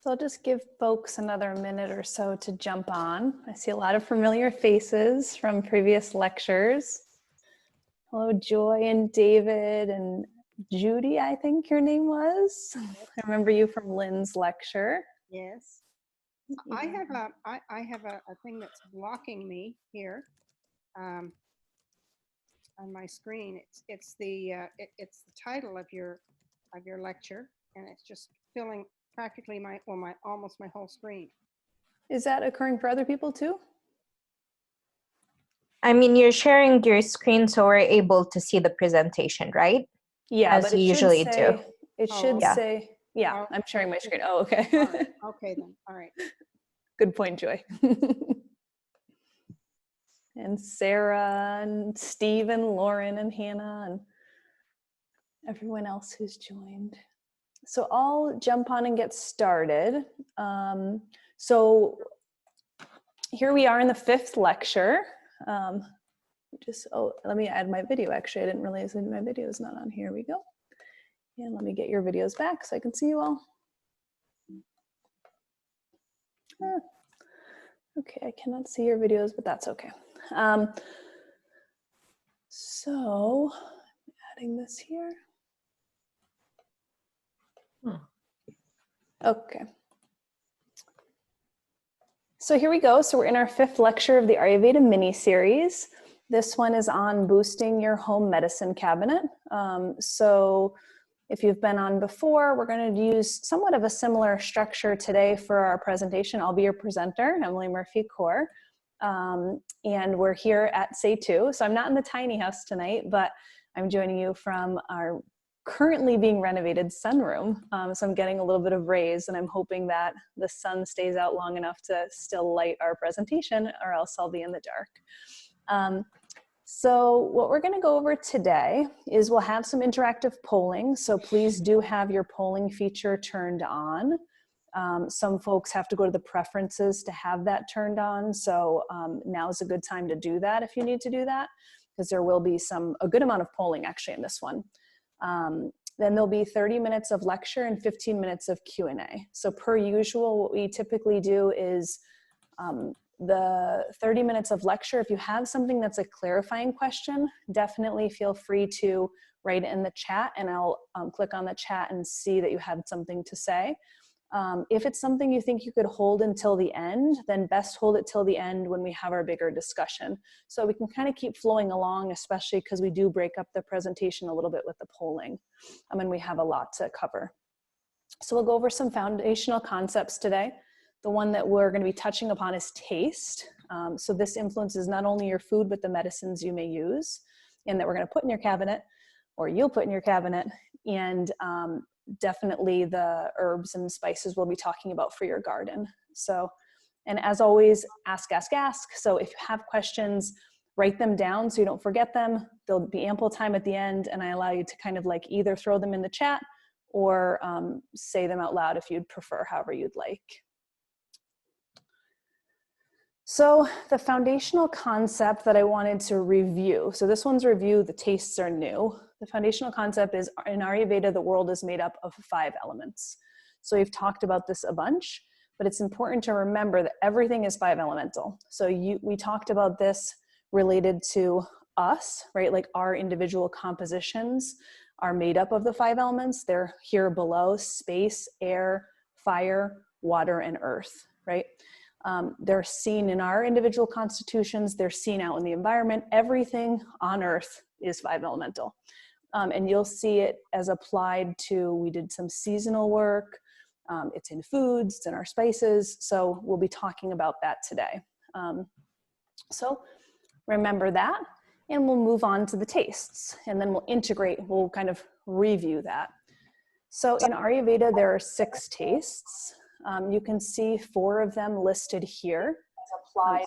So I'll just give folks another minute or so to jump on. I see a lot of familiar faces from previous lectures. Hello, Joy and David and Judy, I think your name was. I remember you from Lynn's lecture. Yes. I have a thing that's blocking me here on my screen. It's the title of your lecture, and it's just filling practically almost my whole screen. Is that occurring for other people too? I mean, you're sharing your screen so we're able to see the presentation, right? Yeah, as but you usually do. It should say, yeah, I'm sharing my screen. Oh, okay. All right. Okay then. All right. Good point, Joy. And Sarah and Steve and Lauren and Hannah and everyone else who's joined. So I'll jump on and get started. So here we are in the 5th lecture. Let me add my video. Actually, I didn't realize that my video is not on. Here we go. And let me get your videos back so I can see you all. Okay, I cannot see your videos, but that's okay. So I'm adding this here. Okay. So here we go. So we're in our 5th lecture of the Ayurveda mini-series. This one is on boosting your home medicine cabinet. So if you've been on before, we're going to use somewhat of a similar structure today for our presentation. I'll be your presenter, Emily Murphy-Core, and we're here at Setu. So I'm not in the tiny house tonight, but I'm joining you from our currently being renovated sunroom. So I'm getting a little bit of rays, and I'm hoping that the sun stays out long enough to still light our presentation, or else I'll be in the dark. So what we're going to go over today is we'll have some interactive polling. So please do have your polling feature turned on. Some folks have to go to the preferences to have that turned on. So now's a good time to do that if you need to do that, because there will be a good amount of polling actually in this one. Then there'll be 30 minutes of lecture and 15 minutes of Q&A. So per usual, what we typically do is the 30 minutes of lecture, if you have something that's a clarifying question, definitely feel free to write it in the chat, and I'll click on the chat and see that you had something to say. If it's something you think you could hold until the end, then best hold it till the end when we have our bigger discussion. So we can kind of keep flowing along, especially because we do break up the presentation a little bit with the polling, and we have a lot to cover. So we'll go over some foundational concepts today. The one that we're going to be touching upon is taste. So this influences not only your food, but the medicines you may use and that we're going to put in your cabinet, or you'll put in your cabinet, and definitely the herbs and spices we'll be talking about for your garden. So, and as always, ask, ask, ask. So if you have questions, write them down so you don't forget them. There'll be ample time at the end, and I allow you to kind of like either throw them in the chat or say them out loud if you'd prefer, however you'd like. So the foundational concept that I wanted to review, so this one's review, the tastes are new. The foundational concept is in Ayurveda, the world is made up of 5 elements. So we've talked about this a bunch, but it's important to remember that everything is 5 elemental. So we talked about this related to us, right? Like our individual compositions are made up of the 5 elements. They're here below: space, air, fire, water, and earth, right? They're seen in our individual constitutions, they're seen out in the environment. Everything on earth is 5 elemental. And you'll see it as applied to, we did some seasonal work, it's in foods, it's in our spices, so we'll be talking about that today. So remember that, and we'll move on to the tastes, and then we'll integrate, we'll kind of review that. So in Ayurveda, there are 6 tastes. You can see 4 of them listed here.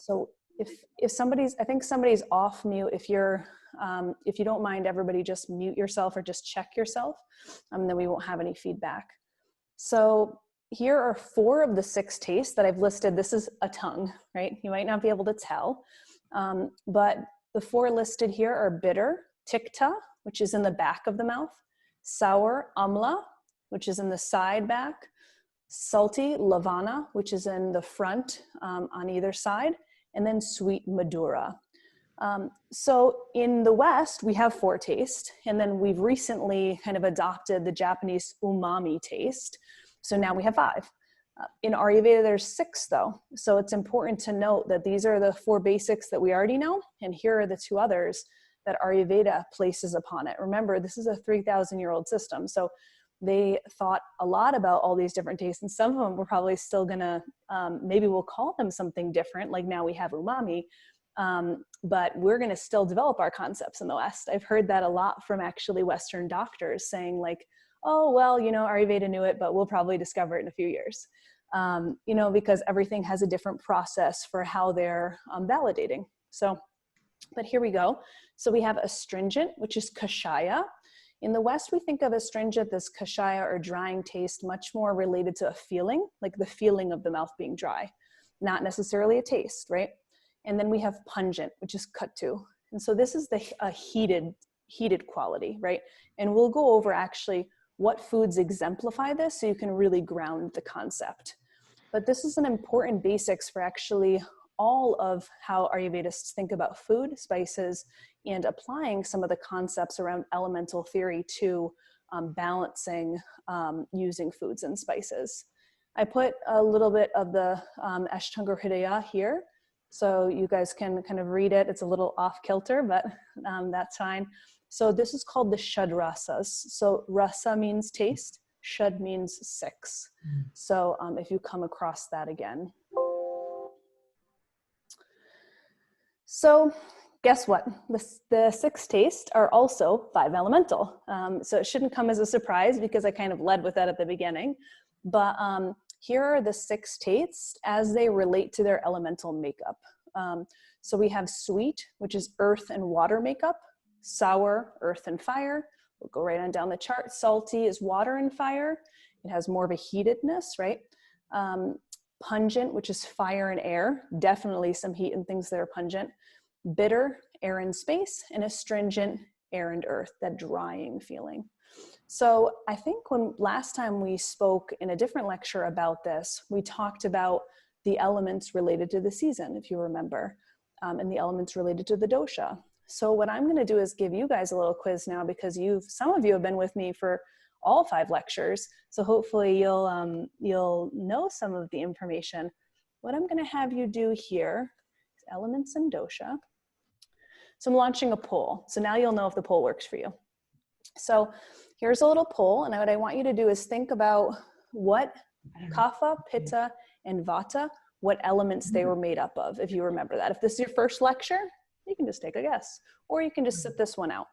So if somebody's, I think somebody's off mute. If you don't mind, everybody just mute yourself or just check yourself, then we won't have any feedback. So here are 4 of the 6 tastes that I've listed. This is a tongue, right? You might not be able to tell, but the 4 listed here are bitter, tikta, which is in the back of the mouth, sour, amla, which is in the side back, salty lavana, which is in the front on either side, and then sweet madura. So in the West, we have 4 tastes, and then we've recently kind of adopted the Japanese umami taste. So now we have 5. In Ayurveda, there's 6 though. So it's important to note that these are the 4 basics that we already know, and here are the 2 others that Ayurveda places upon it. Remember, this is a 3,000-year-old system. So they thought a lot about all these different tastes, and some of them we're probably still gonna, maybe we'll call them something different, like now we have umami, but we're gonna still develop our concepts in the West. I've heard that a lot from actually Western doctors saying like, oh, well, you know, Ayurveda knew it, but we'll probably discover it in a few years. You know, because everything has a different process for how they're validating. So, but here we go. So we have astringent, which is kashaya. In the West, we think of astringent, this kashaya or drying taste, much more related to a feeling, like the feeling of the mouth being dry, not necessarily a taste, right? And then we have pungent, which is katu. And so this is a heated quality, right? And we'll go over actually what foods exemplify this so you can really ground the concept. But this is an important basics for actually all of how Ayurvedists think about food, spices, and applying some of the concepts around elemental theory to balancing using foods and spices. I put a little bit of the Ashtanga Hridaya here, so you guys can kind of read it. It's a little off kilter, but that's fine. So this is called the Shad Rasas. So rasa means taste, Shad means 6. So if you come across that again. So guess what? The 6 tastes are also 5 elemental. So it shouldn't come as a surprise because I kind of led with that at the beginning. But here are the 6 tastes as they relate to their elemental makeup. So we have sweet, which is earth and water makeup. Sour, earth and fire. We'll go right on down the chart. Salty is water and fire. It has more of a heatedness, right? Pungent, which is fire and air. Definitely some heat and things that are pungent. Bitter, air and space. And astringent, air and earth, that drying feeling. So I think when last time we spoke in a different lecture about this, we talked about the elements related to the season, if you remember, and the elements related to the dosha. So what I'm going to do is give you guys a little quiz now because some of you have been with me for all 5 lectures. So hopefully you'll know some of the information. What I'm going to have you do here is elements and dosha. So I'm launching a poll. So now you'll know if the poll works for you. So here's a little poll. And what I want you to do is think about what kapha, pitta, and vata, what elements they were made up of, if you remember that. If this is your first lecture, you can just take a guess, or you can just sit this one out.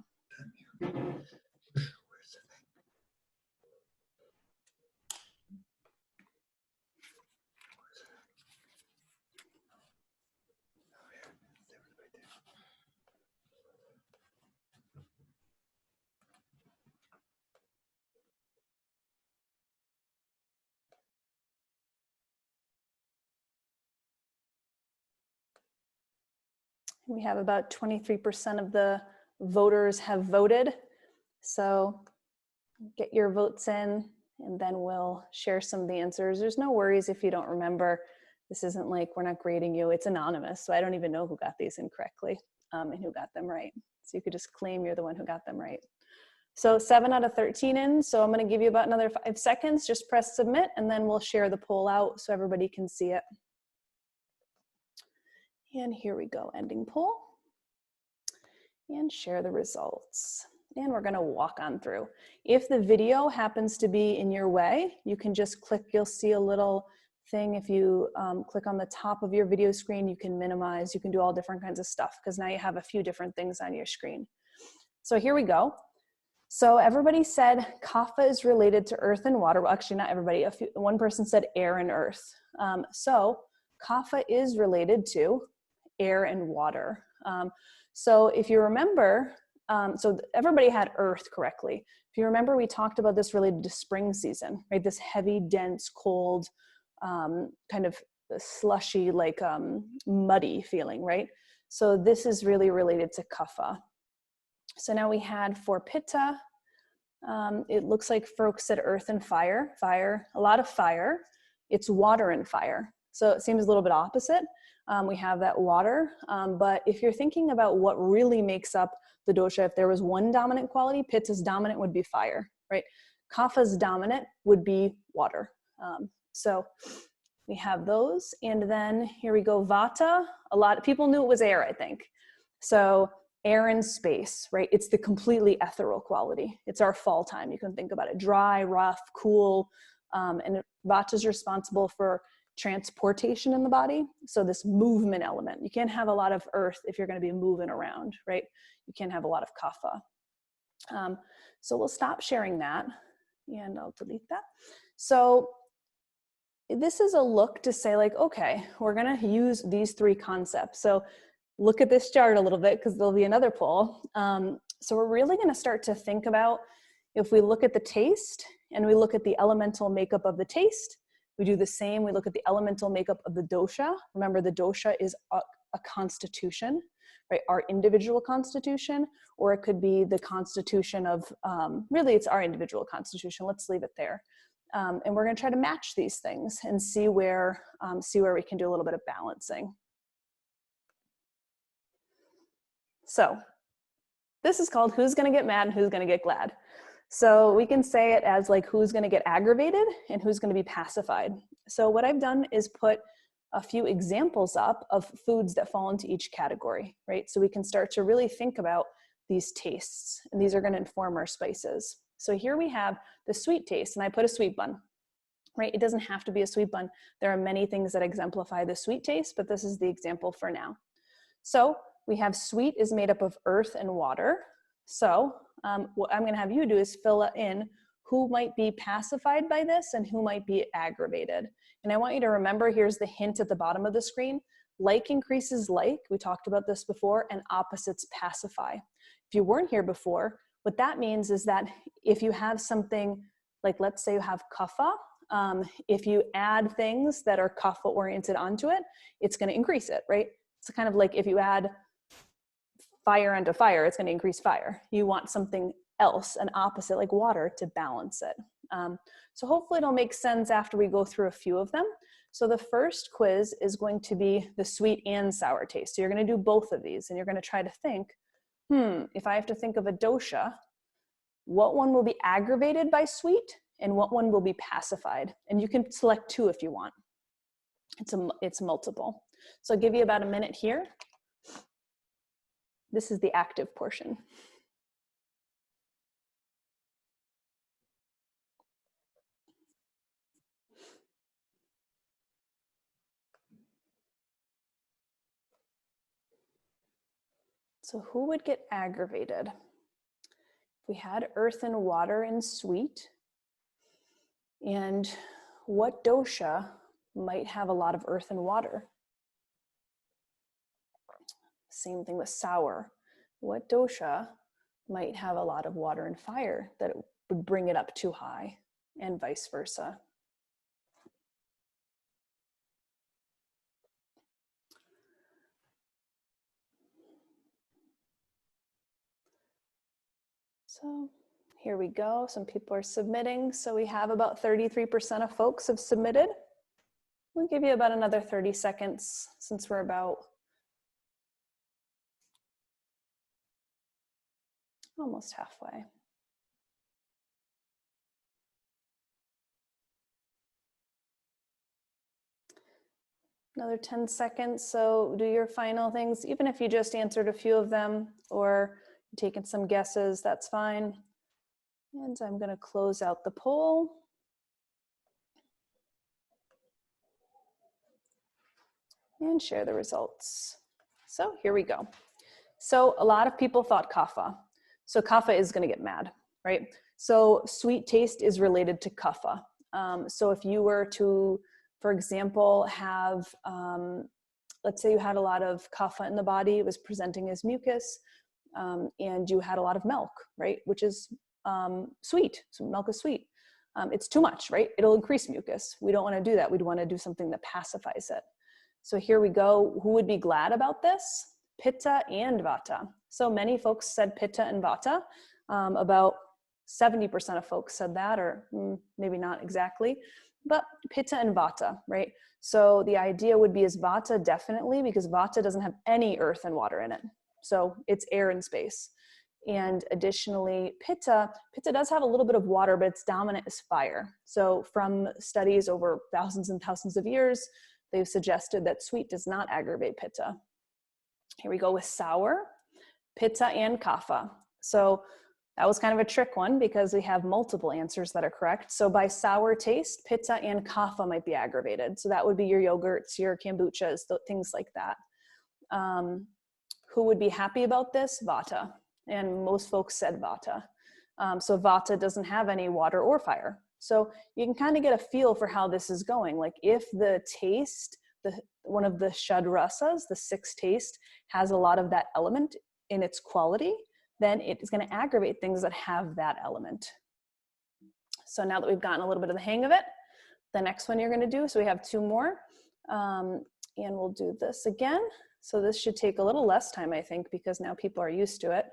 We have about 23% of the voters have voted. So get your votes in and then we'll share some of the answers. There's no worries if you don't remember. This isn't like we're not grading you. It's anonymous. So I don't even know who got these incorrectly and who got them right. So you could just claim you're the one who got them right. So 7 out of 13 in. So I'm going to give you about another 5 seconds. Just press submit and then we'll share the poll out so everybody can see it. And here we go, ending poll. And share the results. And we're gonna walk on through. If the video happens to be in your way, you can just click, you'll see a little thing. If you click on the top of your video screen, you can minimize, you can do all different kinds of stuff because now you have a few different things on your screen. So here we go. So everybody said kapha is related to earth and water. Well, actually not everybody, one person said air and earth. So kapha is related to air and water. So if you remember, so everybody had earth correctly. If you remember, we talked about this related to spring season, right? This heavy, dense, cold, kind of slushy, like muddy feeling, right? So this is really related to kapha. So now we had for pitta, It looks like folks said earth and fire, a lot of fire. It's water and fire. So it seems a little bit opposite. We have that water, but if you're thinking about what really makes up the dosha, if there was one dominant quality, Pitta's dominant would be fire, right? Kapha's dominant would be water. So we have those, and then here we go, Vata. A lot of people knew it was air, I think. So air and space, right? It's the completely ethereal quality. It's our fall time. You can think about it, dry, rough, cool, and Vata is responsible for transportation in the body. So this movement element, you can't have a lot of earth if you're going to be moving around, right? You can't have a lot of kapha. So we'll stop sharing that and I'll delete that. So this is a look to say like, okay, we're going to use these three concepts. So look at this chart a little bit because there'll be another poll. So we're really going to start to think about, if we look at the taste and we look at the elemental makeup of the taste, we do the same. We look at the elemental makeup of the dosha. Remember, the dosha is a constitution, right? Our individual constitution, or it could be the constitution of, really it's our individual constitution. Let's leave it there. And we're going to try to match these things and see where we can do a little bit of balancing. So this is called who's going to get mad and who's going to get glad. So we can say it as like who's going to get aggravated and who's going to be pacified. So what I've done is put a few examples up of foods that fall into each category, right? So we can start to really think about these tastes, and these are going to inform our spices. So here we have the sweet taste, and I put a sweet bun, right? It doesn't have to be a sweet bun. There are many things that exemplify the sweet taste, but this is the example for now. So we have sweet is made up of earth and water. So what I'm going to have you do is fill in who might be pacified by this and who might be aggravated. And I want you to remember, here's the hint at the bottom of the screen. Like increases like, we talked about this before, and opposites pacify. If you weren't here before, what that means is that if you have something, like let's say you have kapha, if you add things that are kapha oriented onto it, it's going to increase it, right? It's kind of like if you add fire onto fire, it's going to increase fire. You want something else, an opposite, like water, to balance it. So hopefully it'll make sense after we go through a few of them. So the first quiz is going to be the sweet and sour taste. So you're going to do both of these, and you're going to try to think, if I have to think of a dosha, what one will be aggravated by sweet and what one will be pacified? And you can select two if you want. It's multiple. So I'll give you about a minute here. This is the active portion. So who would get aggravated? We had earth and water and sweet. And what dosha might have a lot of earth and water? Same thing with sour. What dosha might have a lot of water and fire that it would bring it up too high, and vice versa? So here we go. Some people are submitting. So we have about 33% of folks have submitted. We'll give you about another 30 seconds since we're about almost halfway. Another 10 seconds. So do your final things, even if you just answered a few of them or taken some guesses, that's fine. And I'm going to close out the poll. And share the results. So here we go. So a lot of people thought kapha. So kapha is going to get mad, right? So sweet taste is related to kapha. So if you were to, for example, have, let's say you had a lot of kapha in the body, it was presenting as mucus, and you had a lot of milk, right? Which is sweet. So milk is sweet. It's too much, right? It'll increase mucus. We don't want to do that. We'd want to do something that pacifies it. So here we go. Who would be glad about this? Pitta and Vata. So many folks said Pitta and Vata about 70% of folks said that, or maybe not exactly, but Pitta and Vata, right? So the idea would be is Vata definitely, because Vata doesn't have any earth and water in it. So it's air and space. And additionally, Pitta does have a little bit of water, but its dominant is fire. So from studies over thousands and thousands of years, they've suggested that sweet does not aggravate Pitta. Here we go with sour, Pitta and Kapha. So that was kind of a trick one because we have multiple answers that are correct. So by sour taste, Pitta and Kapha might be aggravated. So that would be your yogurts, your kombuchas, things like that. Who would be happy about this? Vata. And most folks said Vata. So Vata doesn't have any water or fire. So you can kind of get a feel for how this is going. Like if the taste, one of the Shad Rasas, the 6 taste, has a lot of that element in its quality, then it is going to aggravate things that have that element. So now that we've gotten a little bit of the hang of it, the next one you're going to do, so we have 2 more, and we'll do this again. So this should take a little less time, I think, because now people are used to it.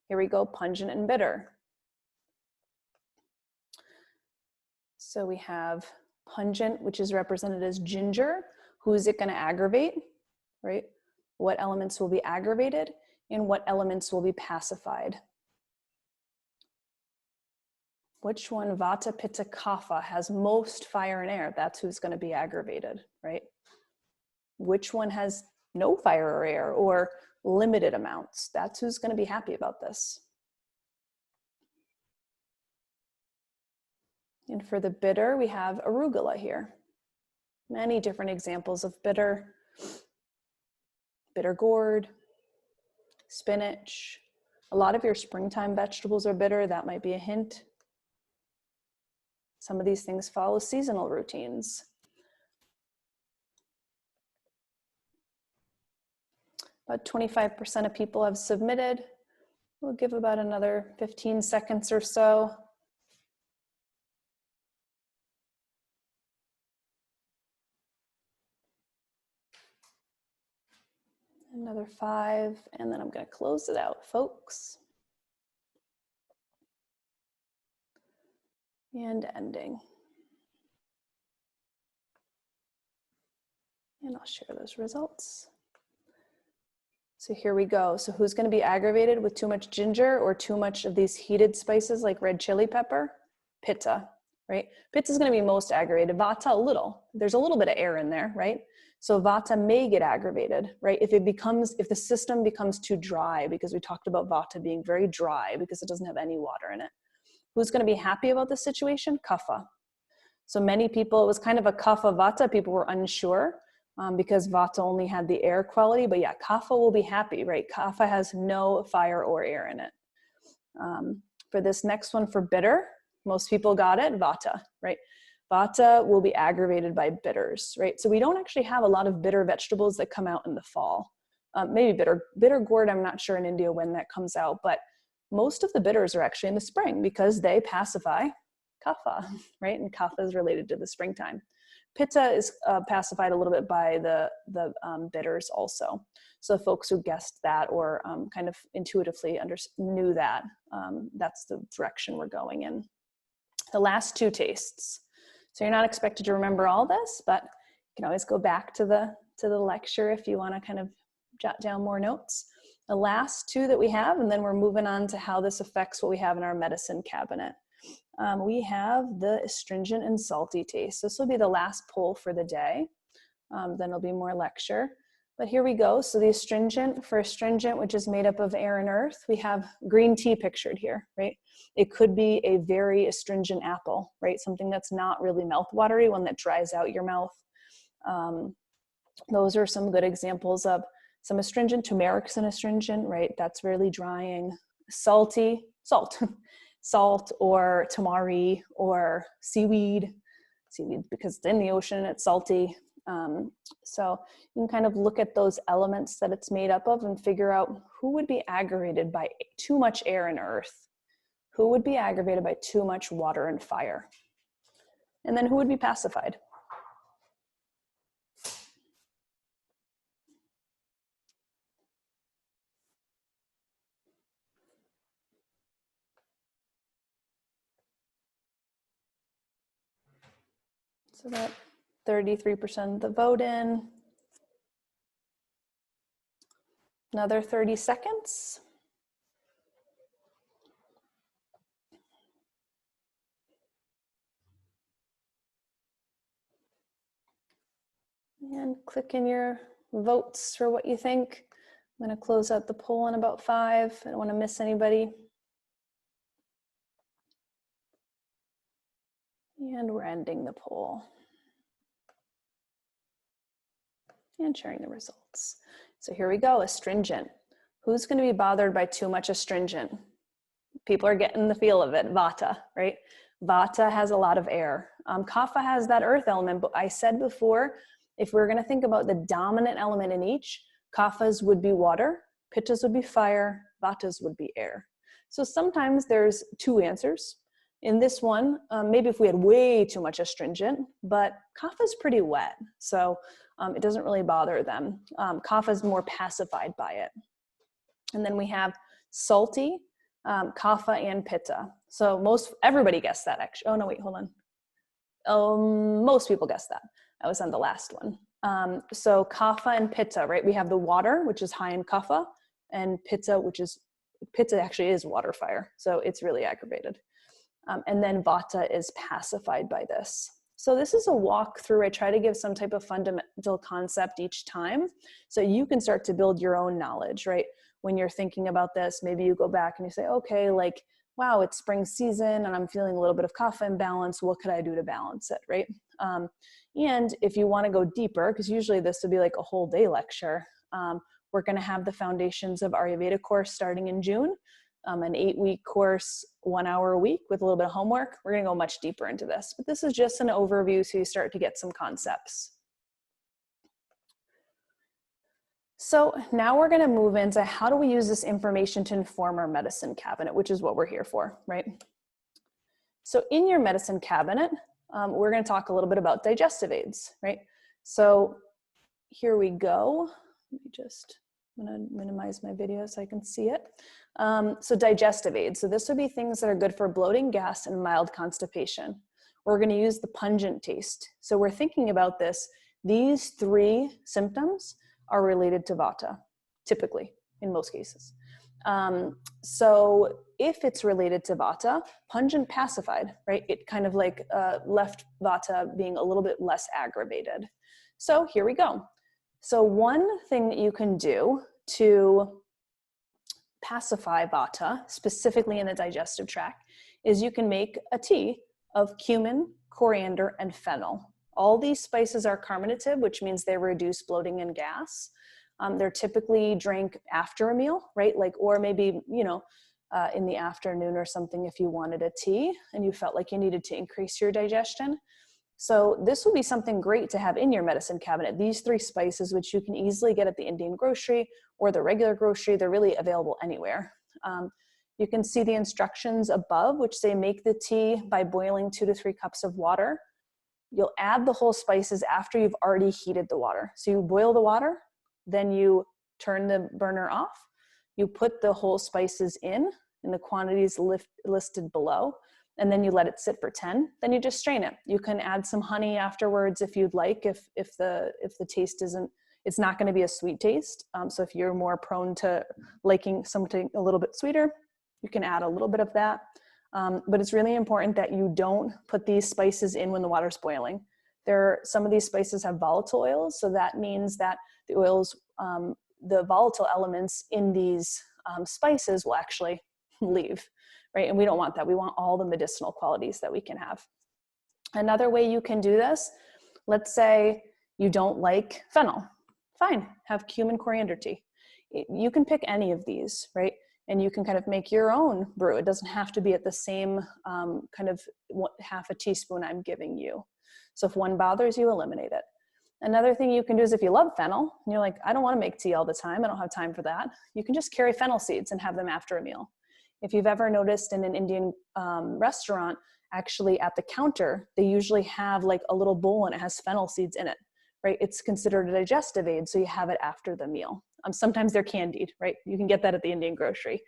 Here we go, pungent and bitter. So we have pungent, which is represented as ginger. Who is it going to aggravate, right? What elements will be aggravated and what elements will be pacified? Which one, Vata, Pitta, Kapha, has most fire and air? That's who's going to be aggravated, right? Which one has no fire or air or limited amounts? That's who's going to be happy about this. And for the bitter, we have arugula here. Many different examples of bitter. Bitter gourd, spinach. A lot of your springtime vegetables are bitter. That might be a hint. Some of these things follow seasonal routines. About 25% of people have submitted. We'll give about another 15 seconds or so. Another 5, and then I'm going to close it out, folks. And ending. And I'll share those results. So here we go. So who's going to be aggravated with too much ginger or too much of these heated spices like red chili pepper? Pitta, right? Pitta is going to be most aggravated. Vata, a little. There's a little bit of air in there, right? So Vata may get aggravated, right? If the system becomes too dry, because we talked about Vata being very dry because it doesn't have any water in it. Who's going to be happy about this situation? Kapha. So many people, it was kind of a Kapha Vata. People were unsure because Vata only had the air quality, but yeah, Kapha will be happy, right? Kapha has no fire or air in it. For this next one, for bitter, most people got it, Vata, right? Vata will be aggravated by bitters, right? So we don't actually have a lot of bitter vegetables that come out in the fall. Maybe bitter gourd, I'm not sure in India when that comes out, but most of the bitters are actually in the spring because they pacify Kapha, right? And Kapha is related to the springtime. Pitta is pacified a little bit by the bitters also. So folks who guessed that or kind of intuitively knew that, that's the direction we're going in. The last 2 tastes. So you're not expected to remember all this, but you can always go back to the lecture if you want to kind of jot down more notes. The last 2 that we have, and then we're moving on to how this affects what we have in our medicine cabinet. We have the astringent and salty taste. This will be the last poll for the day. Then there'll be more lecture. But here we go. So the astringent, for astringent, which is made up of air and earth, we have green tea pictured here, right? It could be a very astringent apple, right? Something that's not really mouth-watery, one that dries out your mouth. Those are some good examples of some astringent. Turmeric's an astringent, right? That's really drying. Salty, salt. Salt or tamari or seaweed because it's in the ocean, it's salty. So you can kind of look at those elements that it's made up of and figure out who would be aggravated by too much air and earth, who would be aggravated by too much water and fire, and then who would be pacified. So that 33% of the vote in. Another 30 seconds. And click in your votes for what you think. I'm going to close out the poll in about 5. I don't want to miss anybody. And we're ending the poll. And sharing the results. So here we go, astringent. Who's going to be bothered by too much astringent? People are getting the feel of it, vata, right? Vata has a lot of air. Kapha has that earth element, but I said before, if we're going to think about the dominant element in each, kaphas would be water, pittas would be fire, vatas would be air. So sometimes there's 2 answers. In this one, maybe if we had way too much astringent, but kapha is pretty wet, so it doesn't really bother them. Kapha is more pacified by it. And then we have salty, kapha and pitta. So everybody guessed that actually. Oh no, wait, hold on. Most people guessed that. I was on the last one. So kapha and pitta, right? We have the water, which is high in kapha, and pitta, pitta actually is water fire. So it's really aggravated. And then vata is pacified by this. So this is a walkthrough. I try to give some type of fundamental concept each time, so you can start to build your own knowledge, right? When you're thinking about this, maybe you go back and you say, okay, like, wow, it's spring season and I'm feeling a little bit of kapha imbalance. What could I do to balance it, right? And if you want to go deeper, because usually this would be like a whole day lecture, we're going to have the Foundations of Ayurveda course starting in June, an 8-week course, 1 hour a week with a little bit of homework. We're going to go much deeper into this, but this is just an overview so you start to get some concepts. So now we're going to move into how do we use this information to inform our medicine cabinet, which is what we're here for, right? So in your medicine cabinet, we're going to talk a little bit about digestive aids, right? So here we go. I'm going to minimize my video so I can see it. So digestive aids. So this would be things that are good for bloating, gas, and mild constipation. We're going to use the pungent taste. So we're thinking about this. These 3 symptoms are related to vata, typically, in most cases. So if it's related to vata, pungent pacified, right? It kind of like left vata being a little bit less aggravated. So here we go. So one thing that you can do to pacify vata, specifically in the digestive tract, is you can make a tea of cumin, coriander, and fennel. All these spices are carminative, which means they reduce bloating and gas. They're typically drank after a meal, right? Like, or maybe, in the afternoon or something if you wanted a tea and you felt like you needed to increase your digestion. So this would be something great to have in your medicine cabinet. These 3 spices, which you can easily get at the Indian grocery or the regular grocery, they're really available anywhere. You can see the instructions above, which say make the tea by boiling 2 to 3 cups of water. You'll add the whole spices after you've already heated the water. So you boil the water, then you turn the burner off. You put the whole spices in the quantities listed below, and then you let it sit for 10. Then you just strain it. You can add some honey afterwards if you'd like, if the taste isn't, it's not going to be a sweet taste. So if you're more prone to liking something a little bit sweeter, you can add a little bit of that. But it's really important that you don't put these spices in when the water's boiling. Some of these spices have volatile oils, so that means that the oils, the volatile elements in these spices will actually leave, right? And we don't want that. We want all the medicinal qualities that we can have. Another way you can do this, let's say you don't like fennel. Fine, have cumin coriander tea. You can pick any of these, right? And you can kind of make your own brew. It doesn't have to be at the same kind of half a teaspoon I'm giving you. So if one bothers you, eliminate it. Another thing you can do is if you love fennel, and you're like, I don't want to make tea all the time, I don't have time for that, you can just carry fennel seeds and have them after a meal. If you've ever noticed in an Indian restaurant, actually at the counter, they usually have like a little bowl and it has fennel seeds in it, right? It's considered a digestive aid, so you have it after the meal. Sometimes they're candied, right? You can get that at the Indian grocery.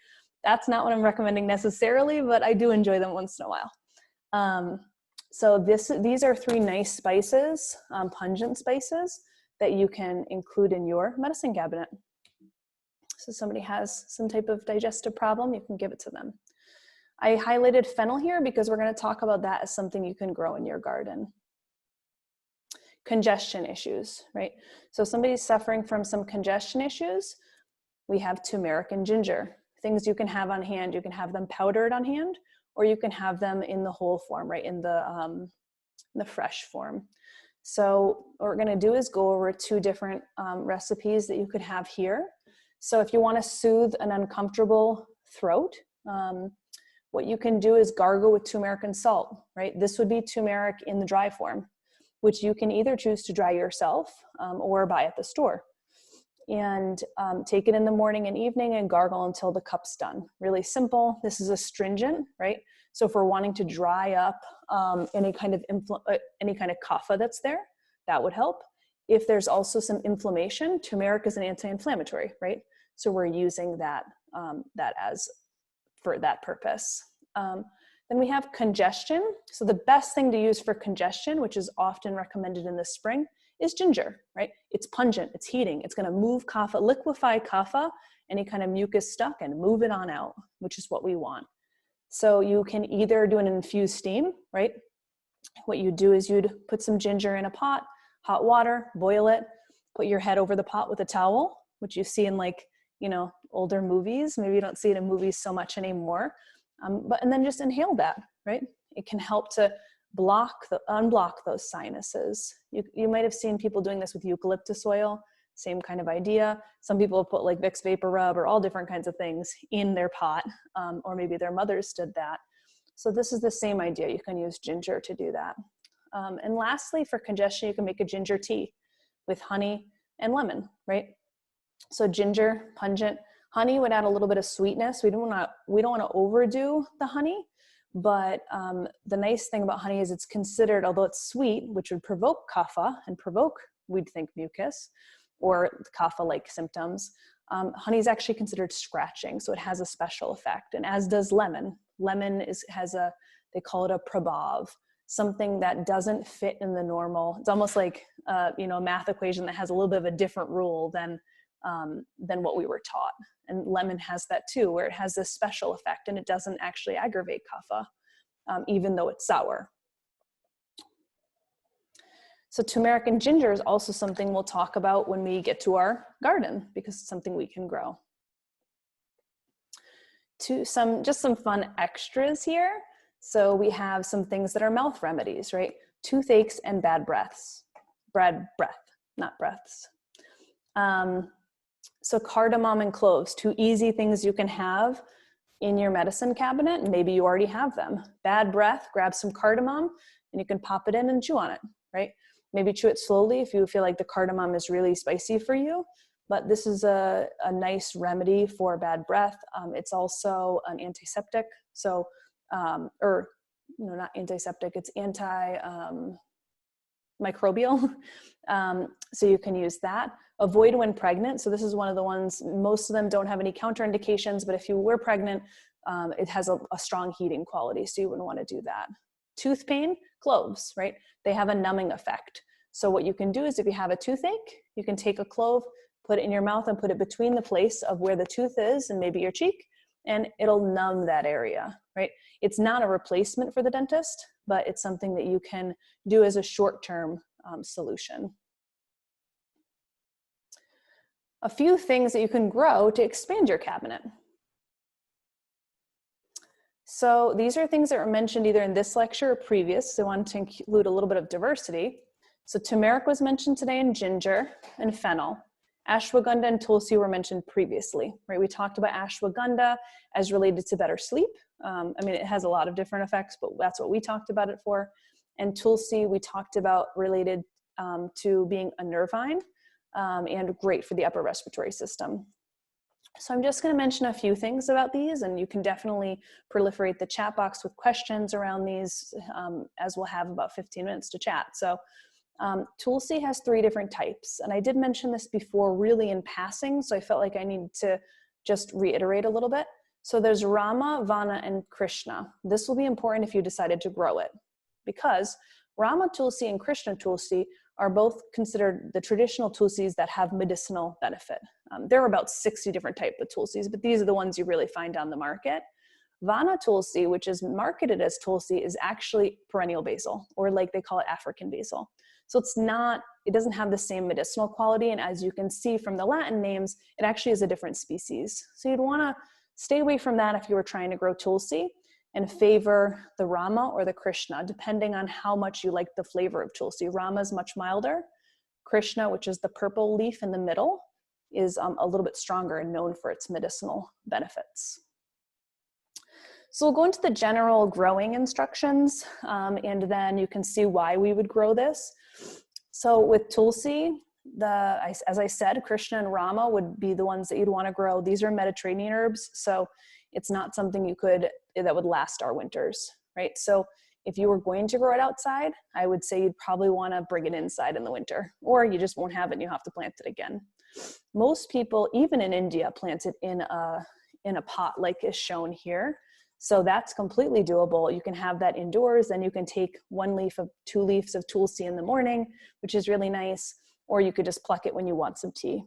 That's not what I'm recommending necessarily, but I do enjoy them once in a while. So these are 3 nice spices, pungent spices, that you can include in your medicine cabinet. So somebody has some type of digestive problem, you can give it to them. I highlighted fennel here because we're going to talk about that as something you can grow in your garden. Congestion issues, right? So if somebody's suffering from some congestion issues, we have turmeric and ginger, things you can have on hand. You can have them powdered on hand, or you can have them in the whole form, right? In the fresh form. So what we're going to do is go over 2 different recipes that you could have here. So if you want to soothe an uncomfortable throat, what you can do is gargle with turmeric and salt, right? This would be turmeric in the dry form, which you can either choose to dry yourself or buy at the store. And take it in the morning and evening and gargle until the cup's done. Really simple. This is astringent, right? So if we're wanting to dry up any kind of kapha that's there, that would help. If there's also some inflammation, turmeric is an anti-inflammatory, right? So we're using that as for that purpose. Then we have congestion. So the best thing to use for congestion, which is often recommended in the spring, is ginger, right? It's pungent, it's heating, it's going to move kapha, liquefy kapha, any kind of mucus stuck, and move it on out, which is what we want. So you can either do an infused steam, right? What you do is you'd put some ginger in a pot, hot water, boil it, put your head over the pot with a towel, which you see in older movies. Maybe you don't see it in movies so much anymore. And then just inhale that, right? It can help to unblock those sinuses. You might have seen people doing this with eucalyptus oil, same kind of idea. Some people have put like Vicks Vapor Rub or all different kinds of things in their pot, or maybe their mothers did that. So this is the same idea. You can use ginger to do that. And lastly, for congestion, you can make a ginger tea with honey and lemon, right? So ginger, pungent. Honey would add a little bit of sweetness. We don't want to overdo the honey, but the nice thing about honey is it's considered, although it's sweet, which would provoke kapha and provoke, we'd think, mucus or kapha-like symptoms. Honey is actually considered scratching, so it has a special effect, and as does lemon. Lemon they call it a prabhav, something that doesn't fit in the normal. It's almost like a math equation that has a little bit of a different rule than what we were taught. And lemon has that too, where it has this special effect and it doesn't actually aggravate kapha, even though it's sour. So turmeric and ginger is also something we'll talk about when we get to our garden, because it's something we can grow. Just some fun extras here. So we have some things that are mouth remedies, right? Toothaches and bad breaths. Not breaths. So cardamom and cloves, 2 easy things you can have in your medicine cabinet, and maybe you already have them. Bad breath, grab some cardamom and you can pop it in and chew on it, right? Maybe chew it slowly if you feel like the cardamom is really spicy for you, but this is a nice remedy for bad breath. It's also an antiseptic, so, not antiseptic, it's antimicrobial. So you can use that. Avoid when pregnant. So this is one of the ones, most of them don't have any counterindications, but if you were pregnant, it has a strong heating quality, so you wouldn't want to do that. Tooth pain, cloves, right? They have a numbing effect. So what you can do is if you have a toothache, you can take a clove, put it in your mouth and put it between the place of where the tooth is and maybe your cheek, and it'll numb that area, right? It's not a replacement for the dentist, but it's something that you can do as a short-term solution. A few things that you can grow to expand your cabinet. So these are things that were mentioned either in this lecture or previous. So I wanted to include a little bit of diversity. So turmeric was mentioned today, and ginger and fennel. Ashwagandha and tulsi were mentioned previously, right? We talked about ashwagandha as related to better sleep. It has a lot of different effects, but that's what we talked about it for. And tulsi we talked about related to being a nervine and great for the upper respiratory system. So I'm just going to mention a few things about these, and you can definitely proliferate the chat box with questions around these as we'll have about 15 minutes to chat. So tulsi has 3 different types, and I did mention this before really in passing, so I felt like I need to just reiterate a little bit. So there's Rama, Vana, and Krishna. This will be important if you decided to grow it. because Rama Tulsi and Krishna Tulsi are both considered the traditional Tulsis that have medicinal benefit. There are about 60 different types of Tulsis, but these are the ones you really find on the market. Vana Tulsi, which is marketed as Tulsi, is actually perennial basil, or like they call it African basil. So it doesn't have the same medicinal quality. And as you can see from the Latin names, it actually is a different species. So you'd want to stay away from that if you were trying to grow Tulsi, and favor the Rama or the Krishna, depending on how much you like the flavor of Tulsi. Rama is much milder. Krishna, which is the purple leaf in the middle, is a little bit stronger and known for its medicinal benefits. So we'll go into the general growing instructions, and then you can see why we would grow this. So with Tulsi, as I said, Krishna and Rama would be the ones that you'd want to grow. These are Mediterranean herbs, so it's not something that would last our winters, right? So if you were going to grow it outside, I would say you'd probably want to bring it inside in the winter, or you just won't have it and you have to plant it again. Most people, even in India, plant it in a pot like is shown here. So that's completely doable. You can have that indoors, then you can take 2 leaves of Tulsi in the morning, which is really nice, or you could just pluck it when you want some tea.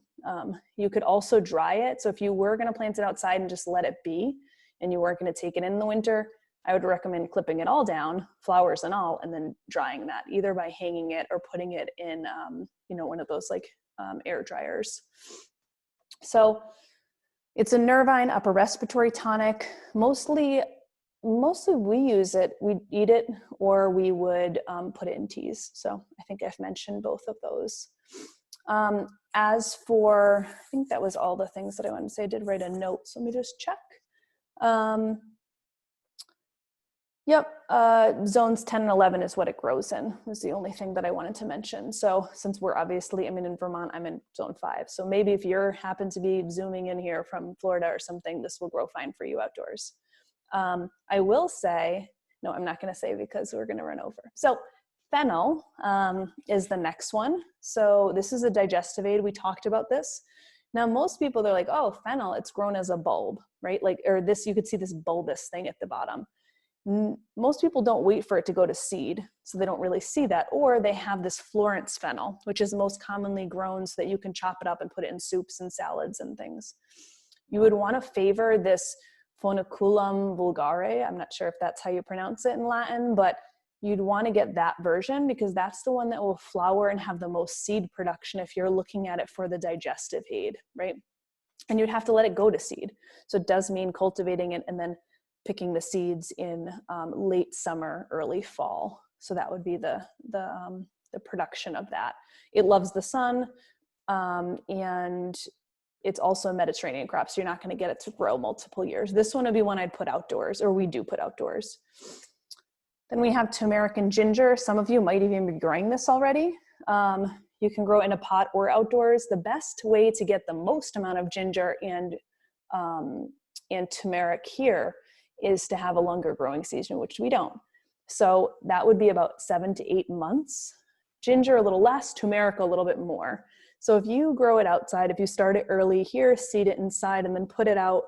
You could also dry it. So if you were going to plant it outside and just let it be, and you weren't going to take it in the winter, I would recommend clipping it all down, flowers and all, and then drying that, either by hanging it or putting it in, one of those like air dryers. So it's a nervine upper respiratory tonic. Mostly we use it, we'd eat it, or we would put it in teas. So I think I've mentioned both of those. As for, I think that was all the things that I wanted to say. I did write a note, so let me just check. Zones 10 and 11 is what it grows in, was the only thing that I wanted to mention. So since I'm in Vermont, I'm in zone 5. So maybe if you happen to be zooming in here from Florida or something, this will grow fine for you outdoors. I will say, no, I'm not going to say because we're going to run over. So fennel is the next one. So this is a digestive aid. We talked about this. Now, most people, they're like, oh, fennel, it's grown as a bulb, right? You could see this bulbous thing at the bottom. Most people don't wait for it to go to seed, so they don't really see that. Or they have this Florence fennel, which is most commonly grown so that you can chop it up and put it in soups and salads and things. You would want to favor this Foeniculum vulgare. I'm not sure if that's how you pronounce it in Latin, but you'd want to get that version because that's the one that will flower and have the most seed production if you're looking at it for the digestive aid, right? And you'd have to let it go to seed. So it does mean cultivating it and then picking the seeds in late summer, early fall. So that would be the production of that. It loves the sun, and it's also a Mediterranean crop, so you're not going to get it to grow multiple years. This one would be one I'd put outdoors, or we do put outdoors. Then we have turmeric and ginger. Some of you might even be growing this already. You can grow in a pot or outdoors. The best way to get the most amount of ginger and turmeric here is to have a longer growing season, which we don't. So that would be about 7 to 8 months. Ginger a little less, turmeric a little bit more. So if you grow it outside, if you start it early here, seed it inside, and then put it out,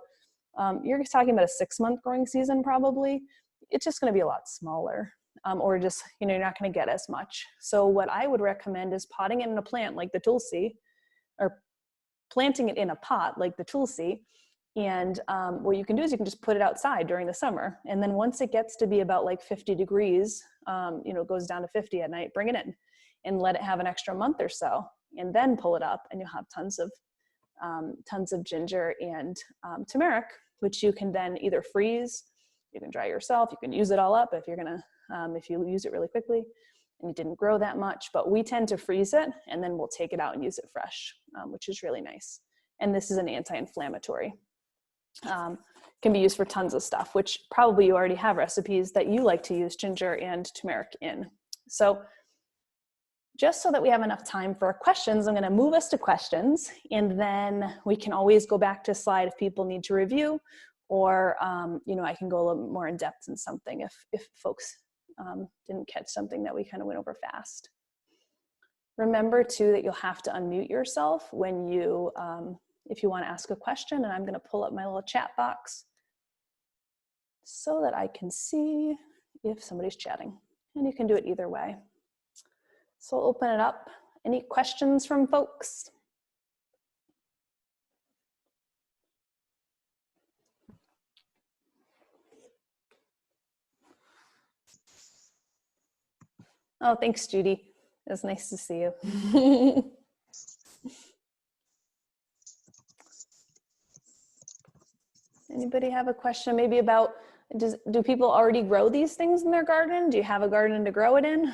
you're talking about a 6-month growing season probably. It's just going to be a lot smaller, or just, you're not going to get as much. So what I would recommend is potting it in a plant like the Tulsi, or planting it in a pot like the Tulsi. And what you can do is you can just put it outside during the summer. And then once it gets to be about like 50 degrees, goes down to 50 at night, bring it in and let it have an extra month or so, and then pull it up, and you'll have tons of ginger and turmeric, which you can then either freeze, you can dry yourself, you can use it all up if you use it really quickly and you didn't grow that much. But we tend to freeze it, and then we'll take it out and use it fresh, which is really nice. And this is an anti-inflammatory. Can be used for tons of stuff, which probably you already have recipes that you like to use ginger and turmeric in. So just so that we have enough time for questions, I'm going to move us to questions, and then we can always go back to a slide if people need to review, or I can go a little more in depth in something if folks didn't catch something that we kind of went over fast. Remember too that you'll have to unmute yourself when you if you want to ask a question, and I'm going to pull up my little chat box so that I can see if somebody's chatting. And you can do it either way. So I'll open it up. Any questions from folks? Oh, thanks, Judy. It was nice to see you. Anybody have a question maybe about, do people already grow these things in their garden? Do you have a garden to grow it in?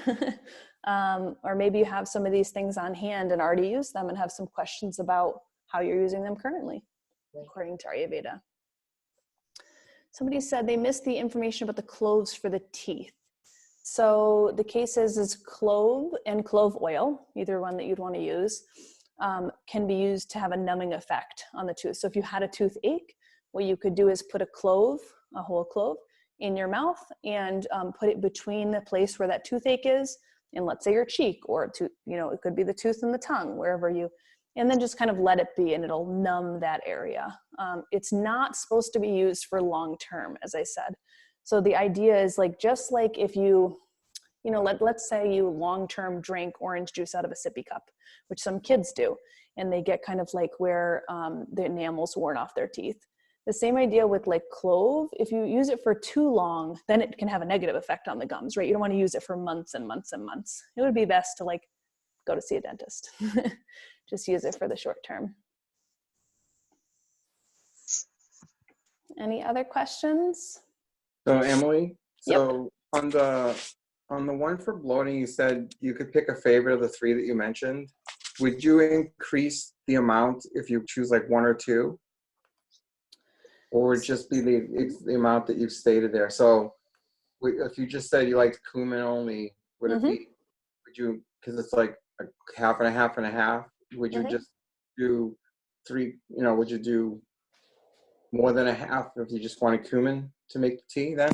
Or maybe you have some of these things on hand and already use them and have some questions about how you're using them currently, according to Ayurveda. Somebody said they missed the information about the cloves for the teeth. So the case is clove and clove oil, either one that you'd want to use, can be used to have a numbing effect on the tooth. So if you had a toothache, what you could do is put a clove, a whole clove, in your mouth and put it between the place where that toothache is, and let's say your cheek, or it could be the tooth and the tongue, wherever you, and then just kind of let it be, and it'll numb that area. It's not supposed to be used for long term, as I said. So the idea is just like if let's say you long-term drink orange juice out of a sippy cup, which some kids do, and they get kind of where the enamel's worn off their teeth. The same idea with clove, if you use it for too long, then it can have a negative effect on the gums, right? You don't want to use it for months and months and months. It would be best to go to see a dentist. Just use it for the short term. Any other questions? So Emily, Yep. on the one for bloating, you said you could pick a favorite of the three that you mentioned. Would you increase the amount if you choose one or two? Or would it just be the amount that you've stated there? So if you just said you liked cumin only, would it be, because it's a half and a half and a half, would you just do three, would you do more than a half if you just wanted cumin to make the tea then?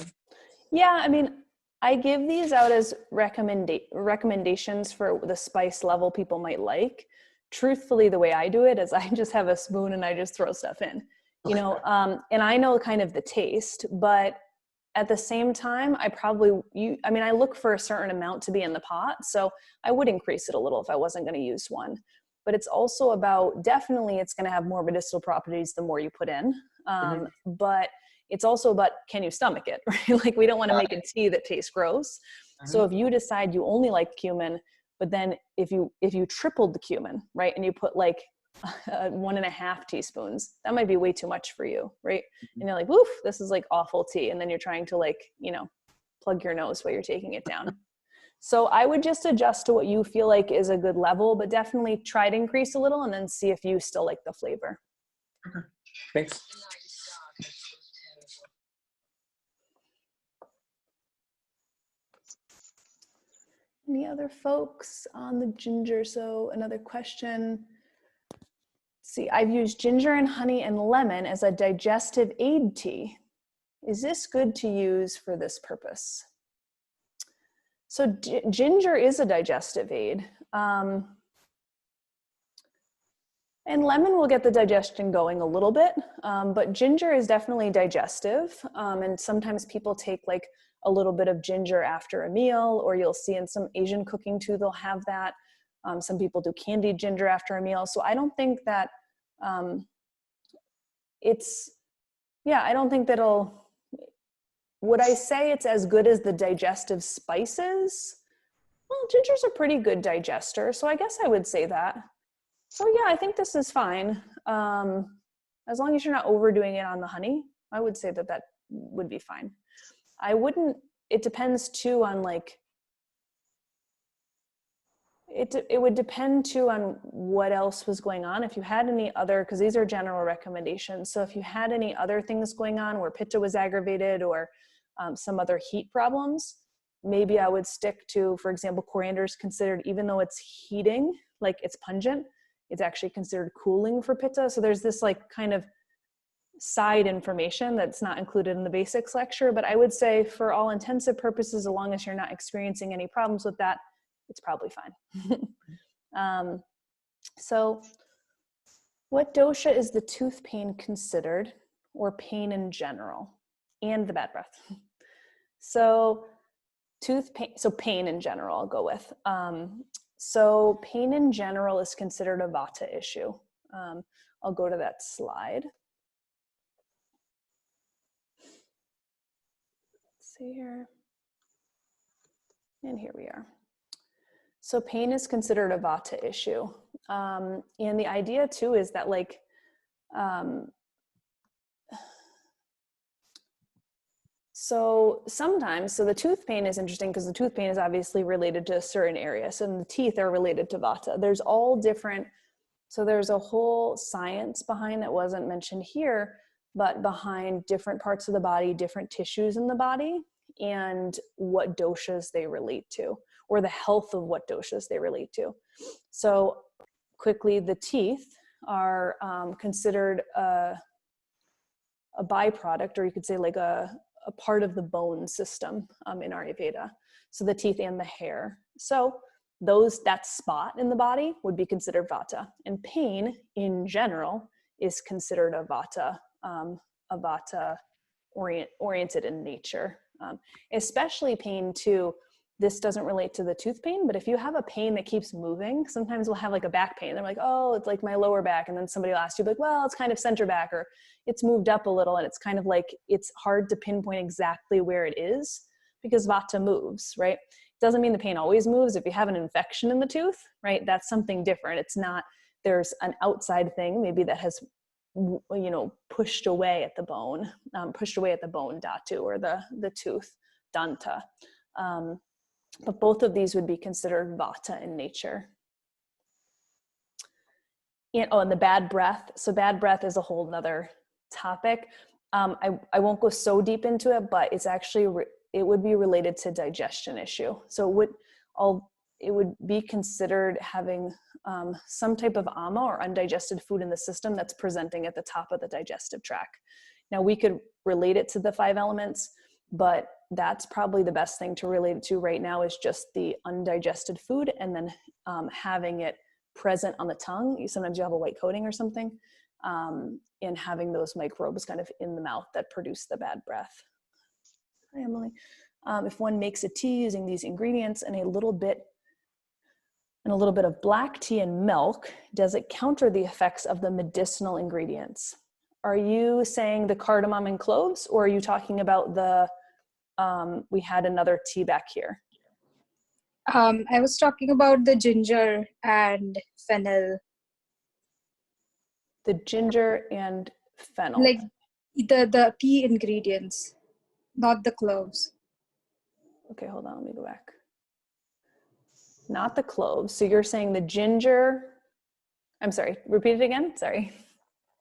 Yeah, I mean, I give these out as recommendations for the spice level people might like. Truthfully, the way I do it is I just have a spoon and I just throw stuff in, and I know kind of the taste, but at the same time, I look for a certain amount to be in the pot. So I would increase it a little if I wasn't going to use one, but it's also about, definitely it's going to have more medicinal properties the more you put in. But it's also about, can you stomach it, right? We don't want to make a tea that tastes gross. So if you decide you only like cumin, but then if you tripled the cumin, right, and you put 1.5 teaspoons, that might be way too much for you, right? And you're woof, this is awful tea. And then you're trying to plug your nose while you're taking it down. So I would just adjust to what you feel is a good level, but definitely try to increase a little and then see if you still like the flavor. Okay, thanks. Any other folks on the ginger? So another question. Let's see, I've used ginger and honey and lemon as a digestive aid tea. Is this good to use for this purpose? So ginger is a digestive aid. And lemon will get the digestion going a little bit, but ginger is definitely digestive. And sometimes people take a little bit of ginger after a meal, or you'll see in some Asian cooking too, they'll have that. Some people do candied ginger after a meal. So I don't think that I don't think would I say it's as good as the digestive spices? Well, ginger's a pretty good digester, so I guess I would say that. So yeah, I think this is fine. As long as you're not overdoing it on the honey, I would say that would be fine. It depends too on it would depend too on what else was going on. If you had any other, because these are general recommendations. So if you had any other things going on where pitta was aggravated or some other heat problems, maybe I would stick to, for example, coriander is considered, even though it's heating, it's pungent, it's actually considered cooling for pitta. So there's this kind of side information that's not included in the basics lecture, but I would say for all intensive purposes, as long as you're not experiencing any problems with that, it's probably fine. So what dosha is the tooth pain considered, or pain in general, and the bad breath? So tooth pain, so pain in general, I'll go with. So pain in general is considered a vata issue. I'll go to that slide. Let's see here. And here we are. So pain is considered a vata issue. And the idea too is that like, so sometimes, so the tooth pain is interesting because the tooth pain is obviously related to a certain area. So the teeth are related to vata. There's all different, so there's a whole science behind that wasn't mentioned here, but behind different parts of the body, different tissues in the body, and what doshas they relate to, or the health of what doshas they relate to. So quickly, the teeth are considered a byproduct, or you could say like a part of the bone system in Ayurveda. So the teeth and the hair. So that spot in the body would be considered vata. And pain in general is considered a vata oriented in nature. Especially pain too, this doesn't relate to the tooth pain, but if you have a pain that keeps moving, sometimes we'll have like a back pain. They're like, oh, it's like my lower back. And then somebody will ask you like, well, it's kind of center back, or it's moved up a little. And it's kind of like, it's hard to pinpoint exactly where it is because vata moves, right? Doesn't mean the pain always moves. If you have an infection in the tooth, right, that's something different. It's not, there's an outside thing maybe that has, you know, pushed away at the bone dhatu, or the tooth danta. But both of these would be considered vata in nature. And the bad breath. So bad breath is a whole nother topic. I won't go so deep into it, but it's actually, it would be related to digestion issue. So it would be considered having some type of ama, or undigested food in the system, that's presenting at the top of the digestive tract. Now we could relate it to the 5 elements, but that's probably the best thing to relate it to right now is just the undigested food, and then having it present on the tongue. Sometimes you have a white coating or something, and having those microbes kind of in the mouth that produce the bad breath. Hi, Emily. If one makes a tea using these ingredients and a little bit of black tea and milk, does it counter the effects of the medicinal ingredients? Are you saying the cardamom and cloves, or are you talking about the, we had another tea back here? I was talking about the ginger and fennel. The ginger and fennel. Like the tea ingredients, not the cloves. Okay, hold on, let me go back. Not the cloves. So you're saying the ginger, I'm sorry, repeat it again, sorry.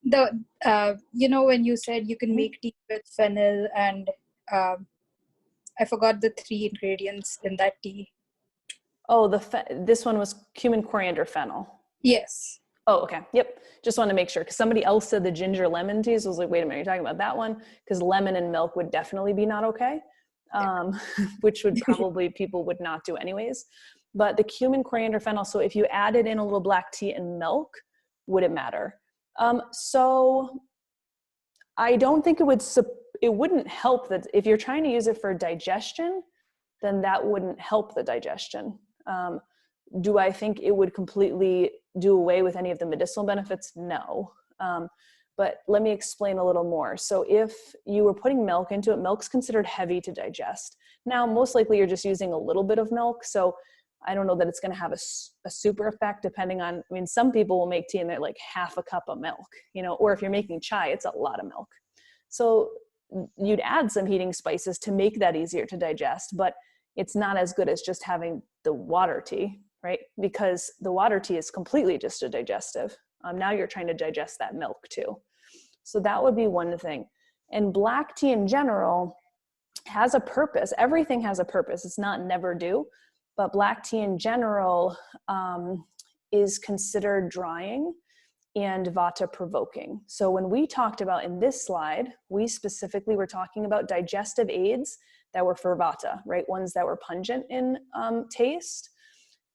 You know, when you said you can make tea with fennel and I forgot the 3 ingredients in that tea. Oh, this one was cumin, coriander, fennel. Yes. Oh, okay. Yep. Just wanted to make sure, because somebody else said the ginger lemon teas. I was like, wait a minute, you're talking about that one? Because lemon and milk would definitely be not okay, which would probably people would not do anyways. But the cumin, coriander, fennel, so if you added in a little black tea and milk, would it matter? So I don't think it wouldn't help that if you're trying to use it for digestion, then that wouldn't help the digestion. Do I think it would completely do away with any of the medicinal benefits? No. But let me explain a little more. So if you were putting milk into it, milk's considered heavy to digest. Now, most likely you're just using a little bit of milk. So I don't know that it's going to have a super effect depending on, I mean, some people will make tea and they're like half a cup of milk, you know, or if you're making chai, it's a lot of milk. So you'd add some heating spices to make that easier to digest, but it's not as good as just having the water tea, right? Because the water tea is completely just a digestive. Now you're trying to digest that milk too. So that would be one thing. And black tea in general has a purpose. Everything has a purpose. It's not never do, but black tea in general is considered drying and vata provoking. So when we talked about in this slide, we specifically were talking about digestive aids that were for vata, right? Ones that were pungent in taste,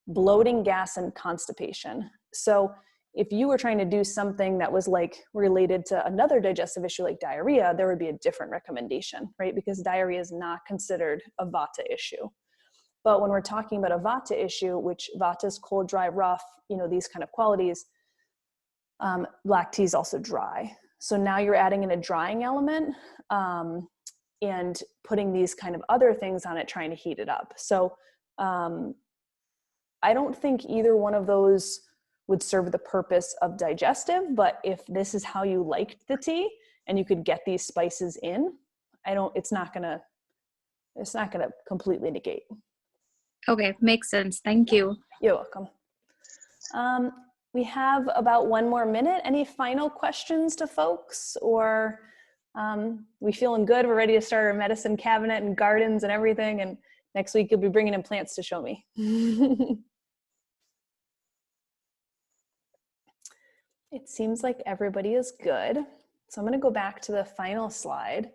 bloating, gas, and constipation. So if you were trying to do something that was like related to another digestive issue like diarrhea, there would be a different recommendation, right? Because diarrhea is not considered a vata issue. But when we're talking about a vata issue, which vata is cold, dry, rough, you know, these kind of qualities, black tea is also dry. So now you're adding in a drying element and putting these kind of other things on it, trying to heat it up. So I don't think either one of those would serve the purpose of digestive, but if this is how you liked the tea and you could get these spices in, it's not gonna completely negate. Okay, makes sense. Thank you. You're welcome. We have about 1 more minute. Any final questions to folks, or we feeling good? We're ready to start our medicine cabinet and gardens and everything. And next week you'll be bringing in plants to show me. It seems like everybody is good. So I'm going to go back to the final slide.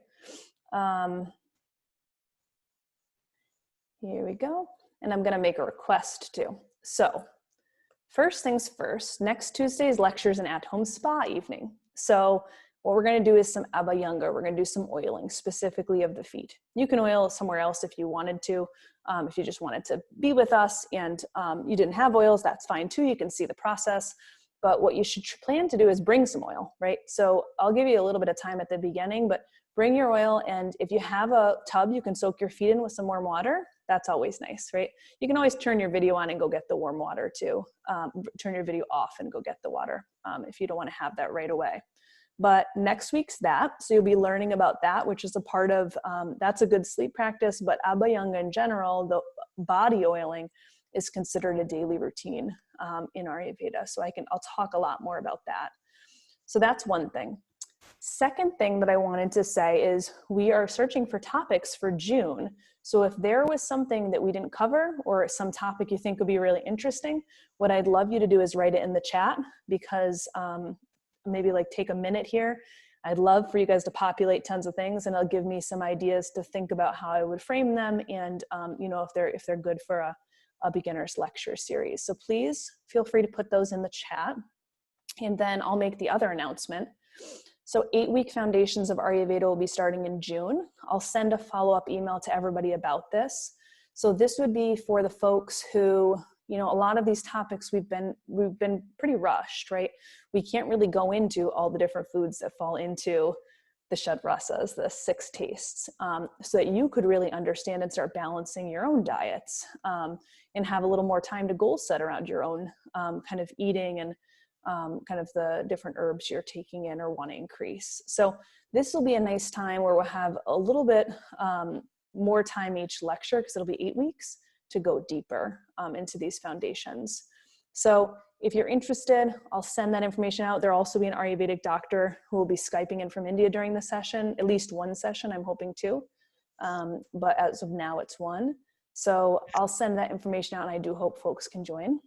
Here we go. And I'm going to make a request too. So first things first, next Tuesday's lecture is an at-home spa evening. So what we're going to do is some Abhyanga. We're going to do some oiling specifically of the feet. You can oil somewhere else if you wanted to. If you just wanted to be with us and you didn't have oils, that's fine too. You can see the process. But what you should plan to do is bring some oil, right? So I'll give you a little bit of time at the beginning, but bring your oil. And if you have a tub, you can soak your feet in with some warm water. That's always nice, right? You can always turn your video on and go get the warm water too. Turn your video off and go get the water if you don't want to have that right away. But next week's that. So you'll be learning about that, which is a part of, that's a good sleep practice, but Abhyanga in general, the body oiling is considered a daily routine in Ayurveda. So I'll talk a lot more about that. So that's one thing. Second thing that I wanted to say is we are searching for topics for June. So if there was something that we didn't cover or some topic you think would be really interesting, what I'd love you to do is write it in the chat, because maybe like take a minute here. I'd love for you guys to populate tons of things, and it'll give me some ideas to think about how I would frame them, and you know, if they're good for a beginner's lecture series. So please feel free to put those in the chat, and then I'll make the other announcement. So 8-week Foundations of Ayurveda will be starting in June. I'll send a follow-up email to everybody about this. So this would be for the folks who, you know, a lot of these topics we've been pretty rushed, right? We can't really go into all the different foods that fall into the Shadrasas, the 6 tastes, so that you could really understand and start balancing your own diets and have a little more time to goal set around your own kind of eating and kind of the different herbs you're taking in or want to increase. So this will be a nice time where we'll have a little bit more time each lecture, because it'll be 8 weeks to go deeper into these foundations. So if you're interested, I'll send that information out. There'll also be an Ayurvedic doctor who will be Skyping in from India during the session, at least one session, I'm hoping 2. But as of now, it's 1. So I'll send that information out, and I do hope folks can join.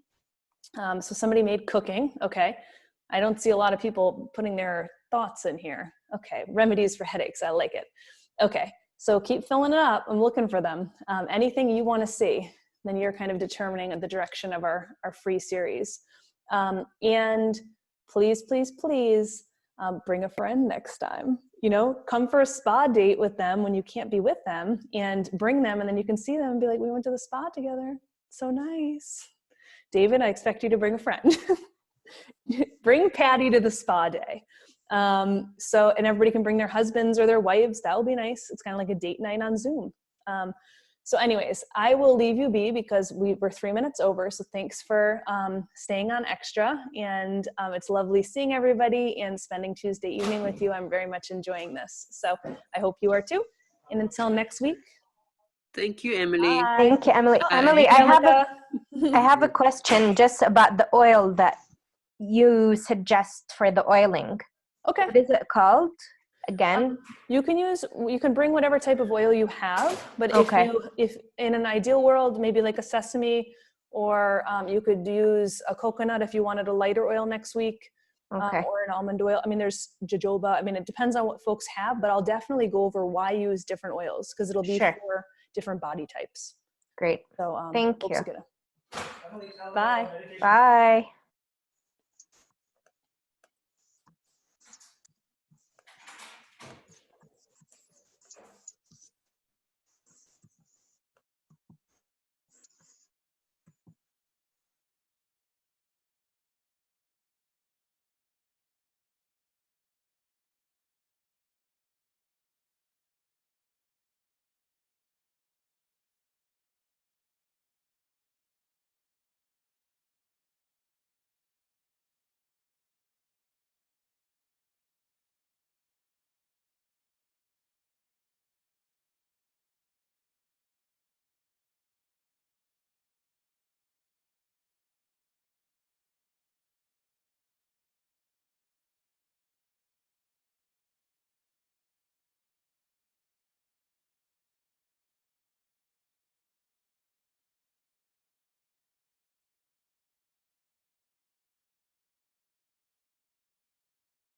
So somebody made cooking. Okay. I don't see a lot of people putting their thoughts in here. Okay. Remedies for headaches. I like it. Okay. So keep filling it up. I'm looking for them. Anything you want to see, then you're kind of determining the direction of our free series. And please, please, please bring a friend next time. You know, come for a spa date with them when you can't be with them, and bring them, and then you can see them and be like, we went to the spa together. So nice. David, I expect you to bring a friend. Bring Patty to the spa day. And everybody can bring their husbands or their wives. That will be nice. It's kind of like a date night on Zoom. So anyways, I will leave you be because we're 3 minutes over. So thanks for staying on extra. And it's lovely seeing everybody and spending Tuesday evening with you. I'm very much enjoying this. So I hope you are too. And until next week. Thank you, Emily. Bye. Thank you, Emily. Oh, Emily, thank I you, have a question just about the oil that you suggest for the oiling. Okay. What is it called again? You can bring whatever type of oil you have, but Okay. if in an ideal world, maybe like a sesame, or you could use a coconut if you wanted a lighter oil next week, Okay. or an almond oil. I mean, there's jojoba. I mean, it depends on what folks have, but I'll definitely go over why use different oils, because it'll be Sure. for different body types. Great. So Thank folks you. get Bye. Bye.